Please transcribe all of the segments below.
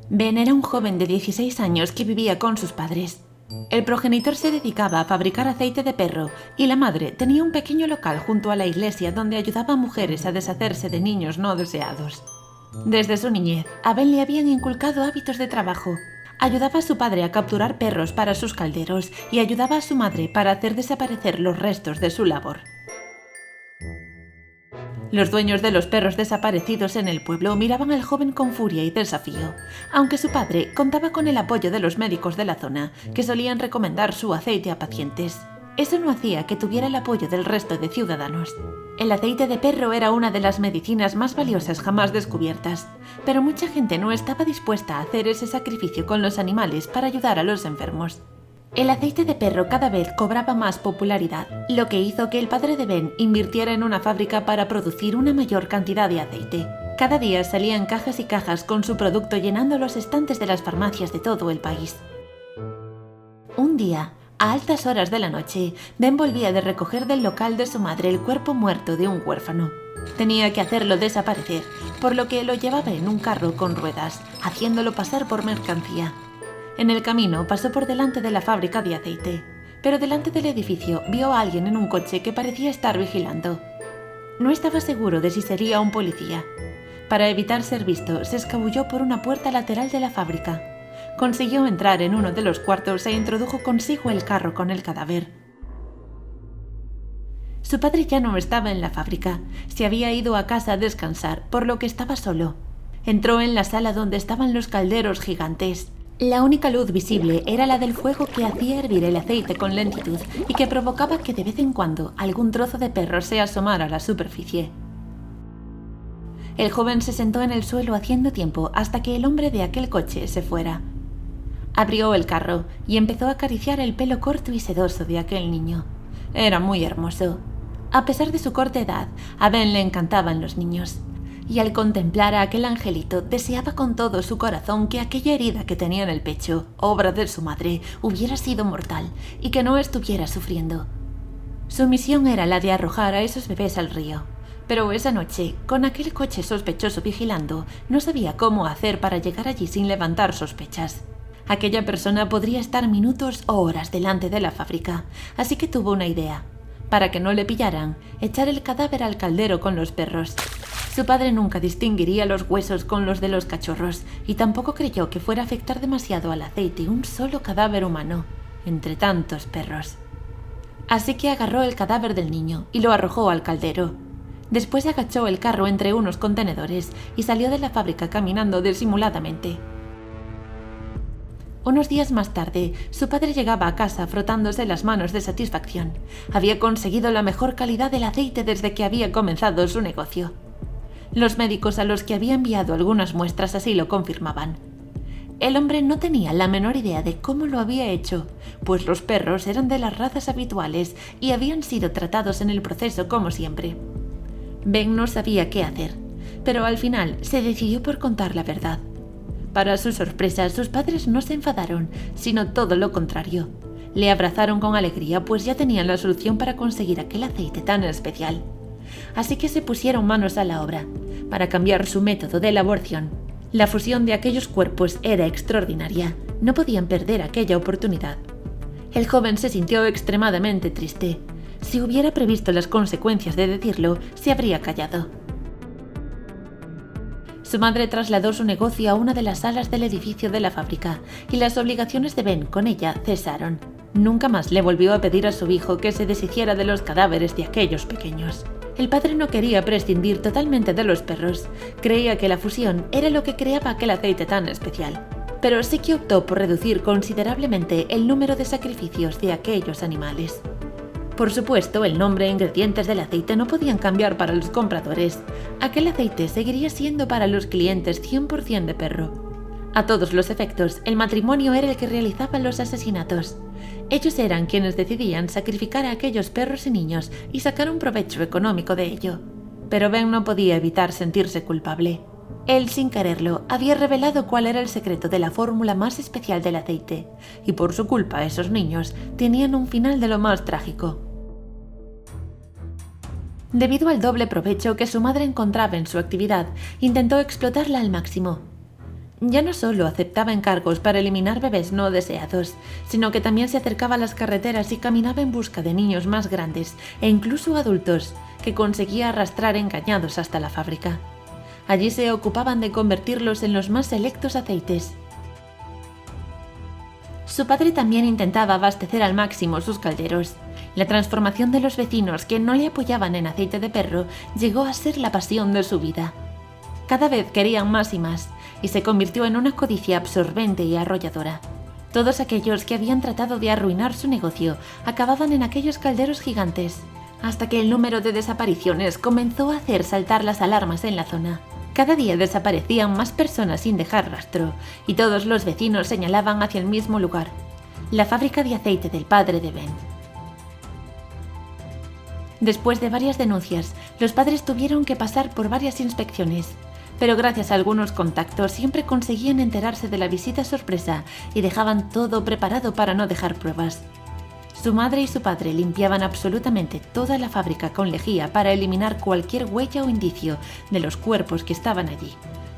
Ben era un joven de 16 años que vivía con sus padres. El progenitor se dedicaba a fabricar aceite de perro y la madre tenía un pequeño local junto a la iglesia donde ayudaba a mujeres a deshacerse de niños no deseados. Desde su niñez, a Ben le habían inculcado hábitos de trabajo. Ayudaba a su padre a capturar perros para sus calderos y ayudaba a su madre para hacer desaparecer los restos de su labor. Los dueños de los perros desaparecidos en el pueblo miraban al joven con furia y desafío, aunque su padre contaba con el apoyo de los médicos de la zona, que solían recomendar su aceite a pacientes. Eso no hacía que tuviera el apoyo del resto de ciudadanos. El aceite de perro era una de las medicinas más valiosas jamás descubiertas, pero mucha gente no estaba dispuesta a hacer ese sacrificio con los animales para ayudar a los enfermos. El aceite de perro cada vez cobraba más popularidad, lo que hizo que el padre de Ben invirtiera en una fábrica para producir una mayor cantidad de aceite. Cada día salían cajas y cajas con su producto llenando los estantes de las farmacias de todo el país. Un día, a altas horas de la noche, Ben volvía de recoger del local de su madre el cuerpo muerto de un huérfano. Tenía que hacerlo desaparecer, por lo que lo llevaba en un carro con ruedas, haciéndolo pasar por mercancía. En el camino pasó por delante de la fábrica de aceite, pero delante del edificio vio a alguien en un coche que parecía estar vigilando. No estaba seguro de si sería un policía. Para evitar ser visto, se escabulló por una puerta lateral de la fábrica. Consiguió entrar en uno de los cuartos e introdujo consigo el carro con el cadáver. Su padre ya no estaba en la fábrica, se había ido a casa a descansar, por lo que estaba solo. Entró en la sala donde estaban los calderos gigantes. La única luz visible era la del fuego que hacía hervir el aceite con lentitud y que provocaba que de vez en cuando algún trozo de perro se asomara a la superficie. El joven se sentó en el suelo haciendo tiempo hasta que el hombre de aquel coche se fuera. Abrió el carro y empezó a acariciar el pelo corto y sedoso de aquel niño. Era muy hermoso. A pesar de su corta edad, a Ben le encantaban los niños. Y al contemplar a aquel angelito, deseaba con todo su corazón que aquella herida que tenía en el pecho, obra de su madre, hubiera sido mortal y que no estuviera sufriendo. Su misión era la de arrojar a esos bebés al río. Pero esa noche, con aquel coche sospechoso vigilando, no sabía cómo hacer para llegar allí sin levantar sospechas. Aquella persona podría estar minutos o horas delante de la fábrica, así que tuvo una idea. Para que no le pillaran, echar el cadáver al caldero con los perros. Su padre nunca distinguiría los huesos con los de los cachorros y tampoco creyó que fuera a afectar demasiado al aceite un solo cadáver humano, entre tantos perros. Así que agarró el cadáver del niño y lo arrojó al caldero. Después agachó el carro entre unos contenedores y salió de la fábrica caminando disimuladamente. Unos días más tarde, su padre llegaba a casa frotándose las manos de satisfacción. Había conseguido la mejor calidad del aceite desde que había comenzado su negocio. Los médicos a los que había enviado algunas muestras así lo confirmaban. El hombre no tenía la menor idea de cómo lo había hecho, pues los perros eran de las razas habituales y habían sido tratados en el proceso como siempre. Ben no sabía qué hacer, pero al final se decidió por contar la verdad. Para su sorpresa, sus padres no se enfadaron, sino todo lo contrario. Le abrazaron con alegría, pues ya tenían la solución para conseguir aquel aceite tan especial. Así que se pusieron manos a la obra, para cambiar su método de elaboración. La fusión de aquellos cuerpos era extraordinaria, no podían perder aquella oportunidad. El joven se sintió extremadamente triste. Si hubiera previsto las consecuencias de decirlo, se habría callado. Su madre trasladó su negocio a una de las salas del edificio de la fábrica y las obligaciones de Ben con ella cesaron. Nunca más le volvió a pedir a su hijo que se deshiciera de los cadáveres de aquellos pequeños. El padre no quería prescindir totalmente de los perros. Creía que la fusión era lo que creaba aquel aceite tan especial. Pero sí que optó por reducir considerablemente el número de sacrificios de aquellos animales. Por supuesto, el nombre e ingredientes del aceite no podían cambiar para los compradores. Aquel aceite seguiría siendo para los clientes 100% de perro. A todos los efectos, el matrimonio era el que realizaba los asesinatos. Ellos eran quienes decidían sacrificar a aquellos perros y niños y sacar un provecho económico de ello. Pero Ben no podía evitar sentirse culpable. Él, sin quererlo, había revelado cuál era el secreto de la fórmula más especial del aceite, y por su culpa esos niños tenían un final de lo más trágico. Debido al doble provecho que su madre encontraba en su actividad, intentó explotarla al máximo. Ya no solo aceptaba encargos para eliminar bebés no deseados, sino que también se acercaba a las carreteras y caminaba en busca de niños más grandes e incluso adultos que conseguía arrastrar engañados hasta la fábrica. Allí se ocupaban de convertirlos en los más selectos aceites. Su padre también intentaba abastecer al máximo sus calderos. La transformación de los vecinos que no le apoyaban en aceite de perro llegó a ser la pasión de su vida. Cada vez querían más y más, y se convirtió en una codicia absorbente y arrolladora. Todos aquellos que habían tratado de arruinar su negocio acababan en aquellos calderos gigantes, hasta que el número de desapariciones comenzó a hacer saltar las alarmas en la zona. Cada día desaparecían más personas sin dejar rastro, y todos los vecinos señalaban hacia el mismo lugar, la fábrica de aceite del padre de Ben. Después de varias denuncias, los padres tuvieron que pasar por varias inspecciones, pero gracias a algunos contactos siempre conseguían enterarse de la visita sorpresa y dejaban todo preparado para no dejar pruebas. Su madre y su padre limpiaban absolutamente toda la fábrica con lejía para eliminar cualquier huella o indicio de los cuerpos que estaban allí.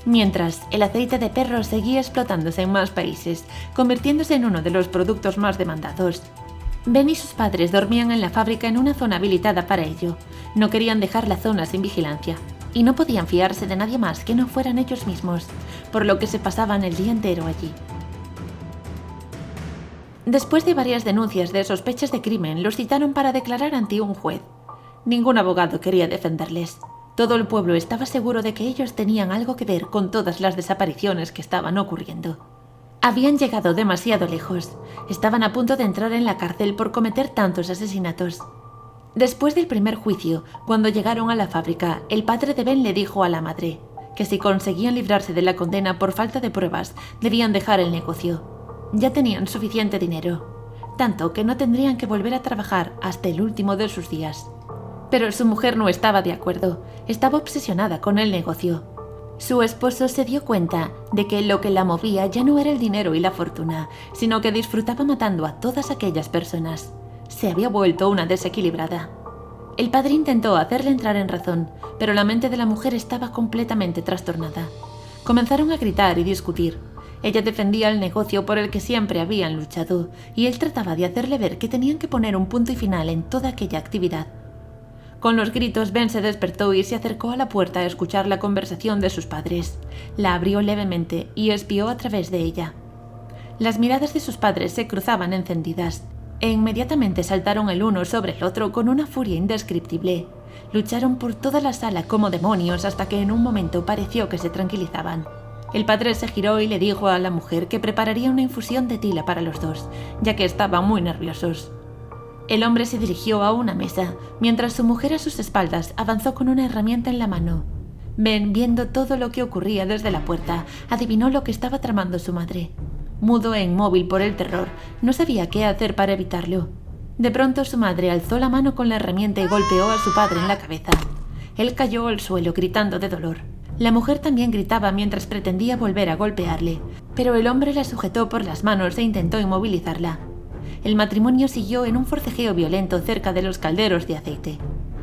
Mientras, el aceite de perro seguía explotándose en más países, convirtiéndose en uno de los productos más demandados. Ben y sus padres dormían en la fábrica en una zona habilitada para ello. No querían dejar la zona sin vigilancia, y no podían fiarse de nadie más que no fueran ellos mismos, por lo que se pasaban el día entero allí. Después de varias denuncias de sospechas de crimen, los citaron para declarar ante un juez. Ningún abogado quería defenderles. Todo el pueblo estaba seguro de que ellos tenían algo que ver con todas las desapariciones que estaban ocurriendo. Habían llegado demasiado lejos. Estaban a punto de entrar en la cárcel por cometer tantos asesinatos. Después del primer juicio, cuando llegaron a la fábrica, el padre de Ben le dijo a la madre que si conseguían librarse de la condena por falta de pruebas, debían dejar el negocio. Ya tenían suficiente dinero, tanto que no tendrían que volver a trabajar hasta el último de sus días. Pero su mujer no estaba de acuerdo, estaba obsesionada con el negocio. Su esposo se dio cuenta de que lo que la movía ya no era el dinero y la fortuna, sino que disfrutaba matando a todas aquellas personas. Se había vuelto una desequilibrada. El padre intentó hacerle entrar en razón, pero la mente de la mujer estaba completamente trastornada. Comenzaron a gritar y discutir. Ella defendía el negocio por el que siempre habían luchado, y él trataba de hacerle ver que tenían que poner un punto y final en toda aquella actividad. Con los gritos, Ben se despertó y se acercó a la puerta a escuchar la conversación de sus padres. La abrió levemente y espió a través de ella. Las miradas de sus padres se cruzaban encendidas, e inmediatamente saltaron el uno sobre el otro con una furia indescriptible. Lucharon por toda la sala como demonios hasta que en un momento pareció que se tranquilizaban. El padre se giró y le dijo a la mujer que prepararía una infusión de tila para los dos, ya que estaban muy nerviosos. El hombre se dirigió a una mesa, mientras su mujer a sus espaldas avanzó con una herramienta en la mano. Ben, viendo todo lo que ocurría desde la puerta, adivinó lo que estaba tramando su madre. Mudo e inmóvil por el terror, no sabía qué hacer para evitarlo. De pronto su madre alzó la mano con la herramienta y golpeó a su padre en la cabeza. Él cayó al suelo gritando de dolor. La mujer también gritaba mientras pretendía volver a golpearle, pero el hombre la sujetó por las manos e intentó inmovilizarla. El matrimonio siguió en un forcejeo violento cerca de los calderos de aceite.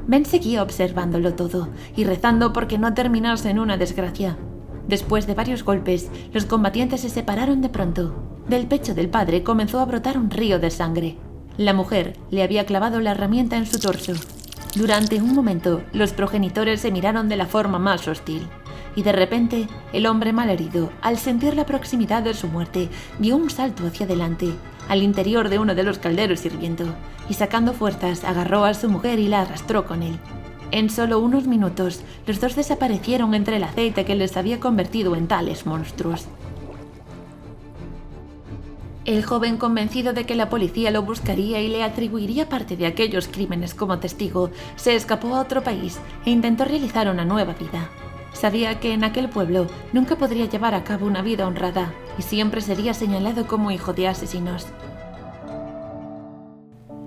Ben seguía observándolo todo y rezando porque no terminase en una desgracia. Después de varios golpes, los combatientes se separaron de pronto. Del pecho del padre comenzó a brotar un río de sangre. La mujer le había clavado la herramienta en su torso. Durante un momento, los progenitores se miraron de la forma más hostil. Y de repente, el hombre malherido, al sentir la proximidad de su muerte, dio un salto hacia adelante, al interior de uno de los calderos hirviendo, y sacando fuerzas, agarró a su mujer y la arrastró con él. En solo unos minutos, los dos desaparecieron entre el aceite que les había convertido en tales monstruos. El joven, convencido de que la policía lo buscaría y le atribuiría parte de aquellos crímenes como testigo, se escapó a otro país e intentó realizar una nueva vida. Sabía que en aquel pueblo nunca podría llevar a cabo una vida honrada y siempre sería señalado como hijo de asesinos.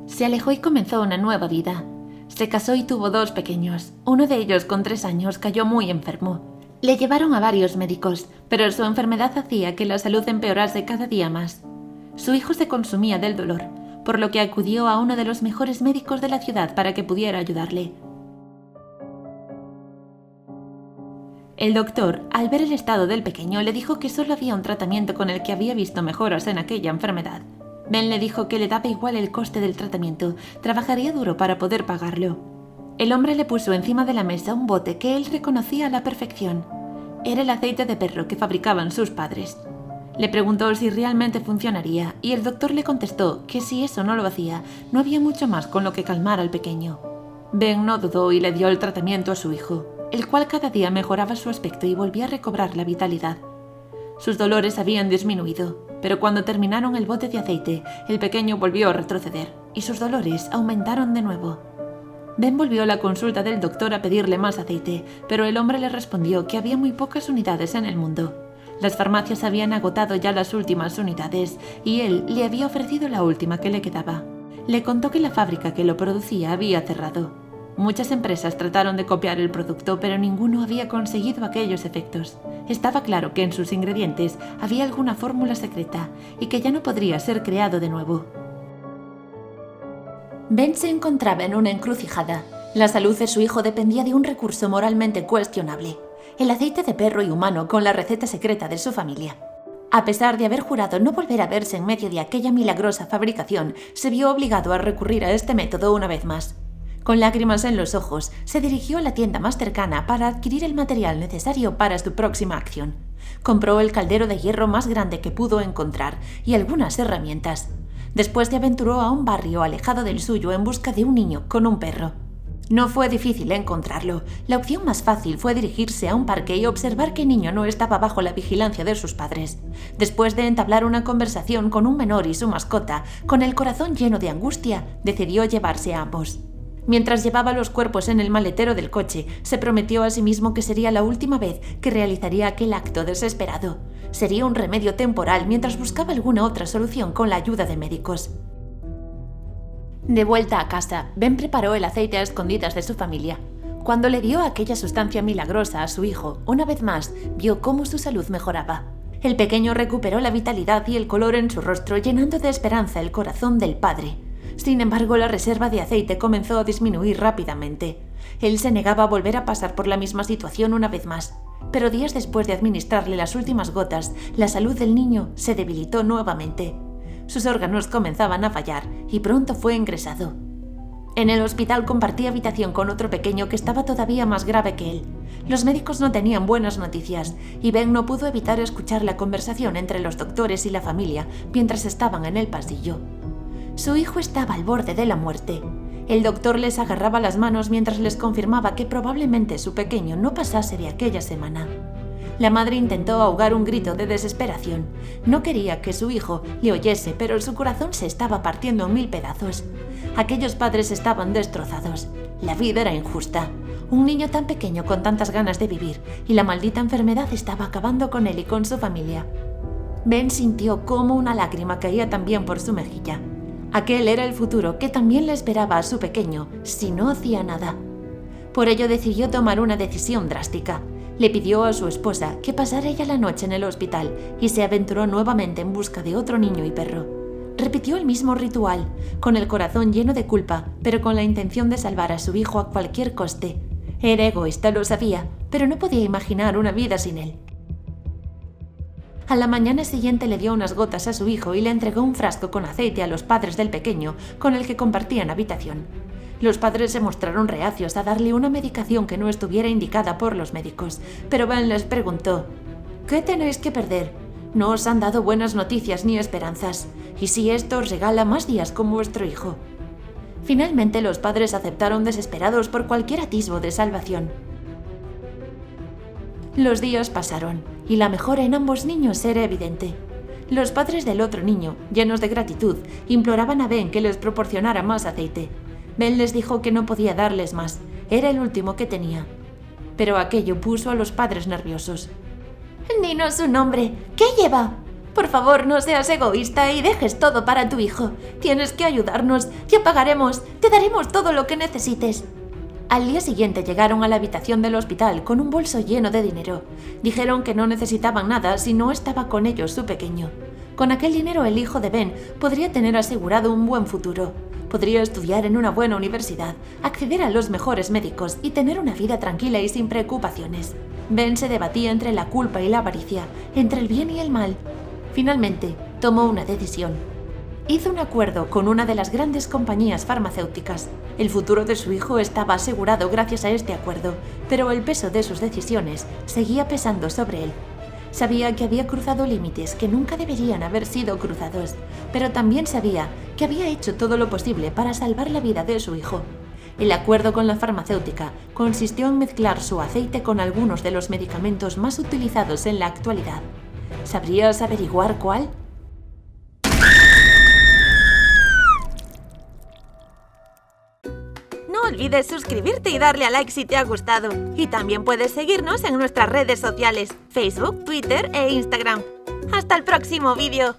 Se alejó y comenzó una nueva vida. Se casó y tuvo 2 pequeños. Uno de ellos, con 3 años, cayó muy enfermo. Le llevaron a varios médicos, pero su enfermedad hacía que la salud empeorase cada día más. Su hijo se consumía del dolor, por lo que acudió a uno de los mejores médicos de la ciudad para que pudiera ayudarle. El doctor, al ver el estado del pequeño, le dijo que solo había un tratamiento con el que había visto mejoras en aquella enfermedad. Ben le dijo que le daba igual el coste del tratamiento, trabajaría duro para poder pagarlo. El hombre le puso encima de la mesa un bote que él reconocía a la perfección. Era el aceite de perro que fabricaban sus padres. Le preguntó si realmente funcionaría y el doctor le contestó que si eso no lo hacía, no había mucho más con lo que calmar al pequeño. Ben no dudó y le dio el tratamiento a su hijo, el cual cada día mejoraba su aspecto y volvía a recobrar la vitalidad. Sus dolores habían disminuido, pero cuando terminaron el bote de aceite, el pequeño volvió a retroceder y sus dolores aumentaron de nuevo. Ben volvió a la consulta del doctor a pedirle más aceite, pero el hombre le respondió que había muy pocas unidades en el mundo. Las farmacias habían agotado ya las últimas unidades y él le había ofrecido la última que le quedaba. Le contó que la fábrica que lo producía había cerrado. Muchas empresas trataron de copiar el producto, pero ninguno había conseguido aquellos efectos. Estaba claro que en sus ingredientes había alguna fórmula secreta y que ya no podría ser creado de nuevo. Ben se encontraba en una encrucijada. La salud de su hijo dependía de un recurso moralmente cuestionable: el aceite de perro y humano con la receta secreta de su familia. A pesar de haber jurado no volver a verse en medio de aquella milagrosa fabricación, se vio obligado a recurrir a este método una vez más. Con lágrimas en los ojos, se dirigió a la tienda más cercana para adquirir el material necesario para su próxima acción. Compró el caldero de hierro más grande que pudo encontrar y algunas herramientas. Después se aventuró a un barrio alejado del suyo en busca de un niño con un perro. No fue difícil encontrarlo. La opción más fácil fue dirigirse a un parque y observar que el niño no estaba bajo la vigilancia de sus padres. Después de entablar una conversación con un menor y su mascota, con el corazón lleno de angustia, decidió llevarse a ambos. Mientras llevaba los cuerpos en el maletero del coche, se prometió a sí mismo que sería la última vez que realizaría aquel acto desesperado. Sería un remedio temporal mientras buscaba alguna otra solución con la ayuda de médicos. De vuelta a casa, Ben preparó el aceite a escondidas de su familia. Cuando le dio aquella sustancia milagrosa a su hijo, una vez más vio cómo su salud mejoraba. El pequeño recuperó la vitalidad y el color en su rostro, llenando de esperanza el corazón del padre. Sin embargo, la reserva de aceite comenzó a disminuir rápidamente. Él se negaba a volver a pasar por la misma situación una vez más. Pero días después de administrarle las últimas gotas, la salud del niño se debilitó nuevamente. Sus órganos comenzaban a fallar y pronto fue ingresado. En el hospital compartía habitación con otro pequeño que estaba todavía más grave que él. Los médicos no tenían buenas noticias y Ben no pudo evitar escuchar la conversación entre los doctores y la familia mientras estaban en el pasillo. Su hijo estaba al borde de la muerte. El doctor les agarraba las manos mientras les confirmaba que probablemente su pequeño no pasase de aquella semana. La madre intentó ahogar un grito de desesperación. No quería que su hijo le oyese, pero su corazón se estaba partiendo en 1000 pedazos. Aquellos padres estaban destrozados. La vida era injusta. Un niño tan pequeño con tantas ganas de vivir, y la maldita enfermedad estaba acabando con él y con su familia. Ben sintió cómo una lágrima caía también por su mejilla. Aquel era el futuro que también le esperaba a su pequeño si no hacía nada. Por ello decidió tomar una decisión drástica. Le pidió a su esposa que pasara ella la noche en el hospital y se aventuró nuevamente en busca de otro niño y perro. Repitió el mismo ritual, con el corazón lleno de culpa, pero con la intención de salvar a su hijo a cualquier coste. Era egoísta, lo sabía, pero no podía imaginar una vida sin él. A la mañana siguiente le dio unas gotas a su hijo y le entregó un frasco con aceite a los padres del pequeño, con el que compartían habitación. Los padres se mostraron reacios a darle una medicación que no estuviera indicada por los médicos, pero Ben les preguntó: «¿Qué tenéis que perder? No os han dado buenas noticias ni esperanzas, y si esto os regala más días con vuestro hijo». Finalmente los padres aceptaron desesperados por cualquier atisbo de salvación. Los días pasaron, y la mejora en ambos niños era evidente. Los padres del otro niño, llenos de gratitud, imploraban a Ben que les proporcionara más aceite. Ben les dijo que no podía darles más, era el último que tenía. Pero aquello puso a los padres nerviosos. «Dinos su nombre, ¿qué lleva? Por favor, no seas egoísta y dejes todo para tu hijo. Tienes que ayudarnos, ya pagaremos, te daremos todo lo que necesites». Al día siguiente llegaron a la habitación del hospital con un bolso lleno de dinero. Dijeron que no necesitaban nada si no estaba con ellos su pequeño. Con aquel dinero el hijo de Ben podría tener asegurado un buen futuro. Podría estudiar en una buena universidad, acceder a los mejores médicos y tener una vida tranquila y sin preocupaciones. Ben se debatía entre la culpa y la avaricia, entre el bien y el mal. Finalmente, tomó una decisión. Hizo un acuerdo con una de las grandes compañías farmacéuticas. El futuro de su hijo estaba asegurado gracias a este acuerdo, pero el peso de sus decisiones seguía pesando sobre él. Sabía que había cruzado límites que nunca deberían haber sido cruzados, pero también sabía que había hecho todo lo posible para salvar la vida de su hijo. El acuerdo con la farmacéutica consistió en mezclar su aceite con algunos de los medicamentos más utilizados en la actualidad. ¿Sabrías averiguar cuál? No olvides suscribirte y darle a like si te ha gustado. Y también puedes seguirnos en nuestras redes sociales, Facebook, Twitter e Instagram. ¡Hasta el próximo vídeo!